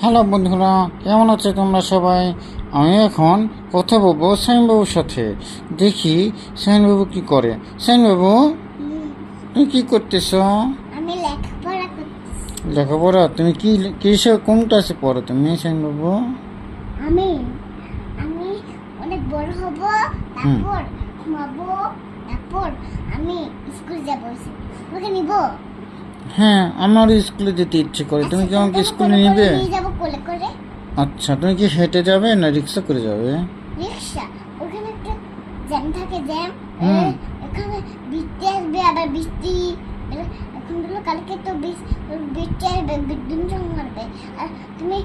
Hello বন্ধুরা, কেমন আছো তোমরা সবাই? আমি এখন কথা বলবো সাইনবাবুর সাথে। দেখি সাইনবাবু কি করে। সাইনবাবু, তুমি কি করতেছ? আমি লেখাপড়া করতেছি। লেখাপড়া? তুমি কি কিসে কোন ক্লাসে পড়ো তুমি সাইনবাবু? আমি আমি অনেক বড় হব, তারপর ঘুমাবো, তারপর আমি স্কুল যাব। তোমাকে নিব? হ্যাঁ, আমার স্কুলে যেতে ইচ্ছে করে। তুমি কি আমাকে স্কুলে নিবে? নিয়ে যাব কোলে করে। আচ্ছা, তুমি কি হেঁটে যাবে না রিক্সা করে যাবে? রিক্সা। ওখানে একটা জ্যাম থাকে, জ্যাম। হুম। এখানে বৃষ্টি আসবে, আবার বৃষ্টি এখন হলো কালকে তো বৃষ্টি আসবে, বিদ্যুৎ মারবে। আর তুমি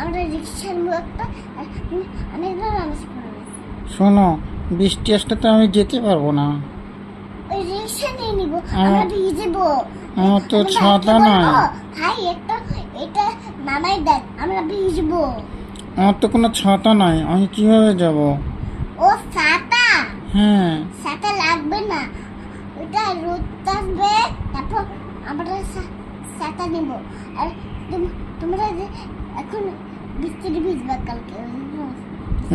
আমরা রিক্সার একটা আর তুমি অনেকবার মানুষ করবে। শোনো, বৃষ্টি আসলে তো আমি যেতে পারবো না। ওই রিক্সা নিয়ে নিব, আমরা ভিজবো। আমার তো ছাতা নাই। ভাই এটা নামাই দেন, আমরা ভিজবো। আমার তো কোনো ছাতা নাই, আমি কিভাবে যাব? ও ছাতা? হ্যাঁ। ছাতা লাগবে না, ওটা রোদ আসবে, তারপর আমরা ছাতা নিব। আর তোমরা যে এখন বৃষ্টিতে ভিজবা কালকে।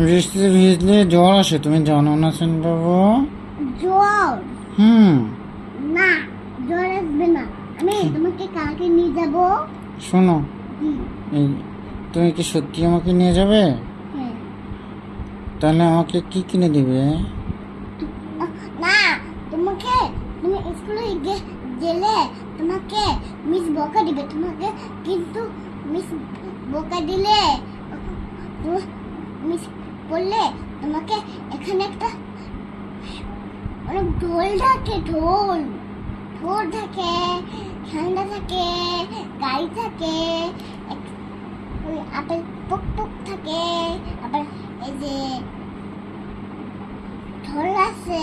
বৃষ্টিতে ভিজলে জ্বর আসে, তুমি জানো না বাবু? জ্বর? না, জ্বর আসবে না। আমি তোমাকে কালকে নিয়ে যাব। শোনো, এই তুমি কি সত্যি আমাকে নিয়ে যাবে? হ্যাঁ। তাহলে আমাকে কি কিনে দিবে? না, তুমি স্কুলে গেলে তোমাকে মিস বকা দিবে তোমাকে, কিন্তু মিস বকা দিলে মিস বললে তোমাকে এখানে একটা অনেক ঢোল থাকে, ঢোল থাকে, ঠান্ডা থাকে, গাড়ি থাকে, ওই আপেল পক থাকে, আবার এই যে ঢোল আছে,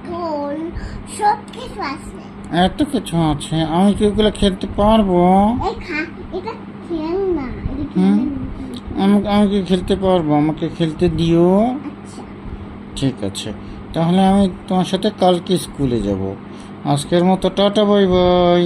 ঢোল সব কিছু আছে। এত কিছু আছে, আমি কি ওগুলো খেলতে পারবো? এটা খেল না, আমি কি খেলতে পারবো? আমাকে খেলতে দিও। আচ্ছা ঠিক আছে, তাহলে আমি তোমার সাথে কালকে স্কুলে যাব। আজকের মতো টাটা, বাই বাই।